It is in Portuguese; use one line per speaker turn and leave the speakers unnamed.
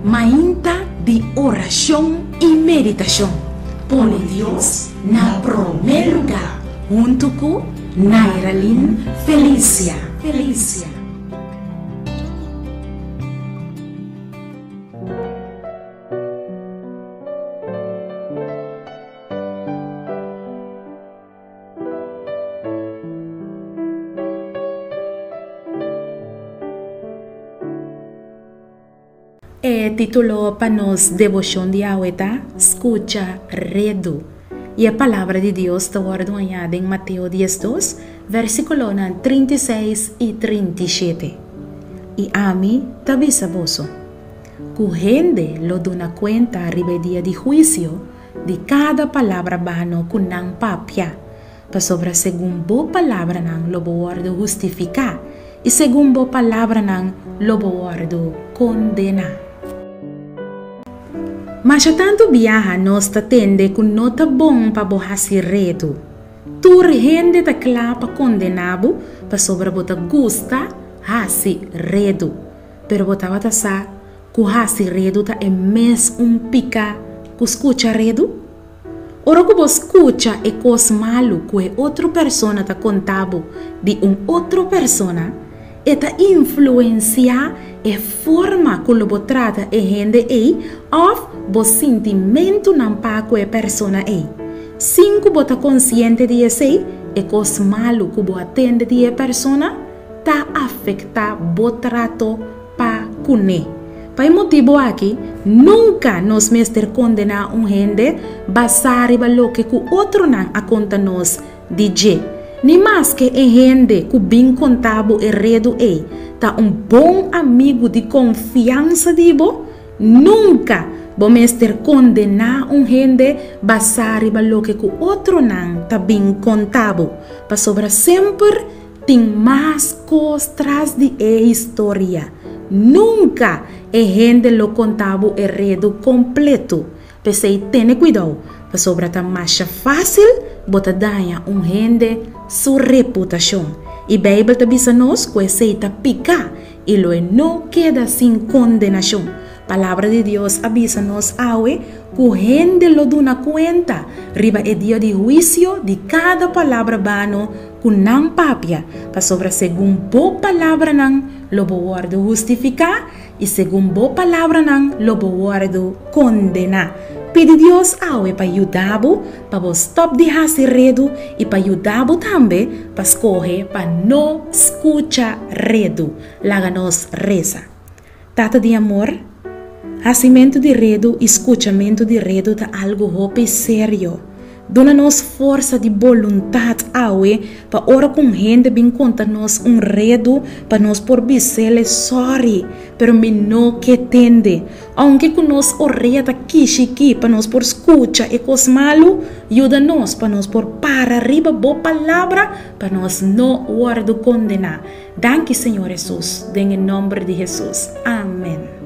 Mainta de oração e meditação. Põe Deus na primeiro lugar. Junto com Nairalyn Felícia. Título para nos devoción de ahorita, escucha redo. Y la palabra de Dios está ordenada en Mateo 10:2, versículo 36 y 37. Y a mí te avisa vos, que gente lo da cuenta arriba día de juicio de cada palabra vano que nan papia, para sobre según bo palabra nan lo bordo justificar y según bo palabra nan lo bordo condenar. Mas já tanto viaja nós ta tende que não tá bom para borrar-se redo. Tu rende ta clapa condenado para sobre bota gusta hasi redo. Pero bota bata sa que hasi redo ta é mes pica que escucha redo. Ora que você escucha é cos malo que outra pessoa ta contabo de outra pessoa. Eta influencia e forma que lo trata e gente of bo sentimento nan pa que persona Cinco bota consciente de esse e cos malo que bo atende de persona ta afecta bo trato pa cune. Pai motivo aqui, nunca nos mester condena gente basare lo que ku outro nan a conta nos DJ. Ni mais que gente que bem contado e redo tá bom amigo de confiança de bo, nunca vou mester condenar gente basare lo que o outro não tá bem contado, para sobra sempre tem mais coisas de história. Nunca gente lo contado e redo completo. Pensei, tenha cuidado, para sobra tá mais fácil botar danha gente sua reputação. E a Bíblia te avisa nos que aceita picar e lo não queda sem condenação. Palavra de Deus avisa nos awe que gente lo duna cuenta riba e dia de juízo de cada palavra vano que não papia, para sobre según bo palavra nan lo guardo justificar e según bo palavra nan lo guardo condenar. Pede Deus awe para ajudar-vos, para vos stop de hasi redo e para ajudar-vos também para escolher para não escuchar redo. Laga-nos reza. Tata de amor, hacimento de redo e escuchamento de redo é algo hope sério. Dona-nos força de vontade awe para ora com gente bem conta-nos redo para nos por bisele sorry, pero me não que tende. Aunque que nos oreta kishiki para nos por escucha e cos malo, ajuda-nos para nos por para arriba boa palavra para nos não guardo condenar. Danke, Senhor Jesus, em nome de Jesus. Amém.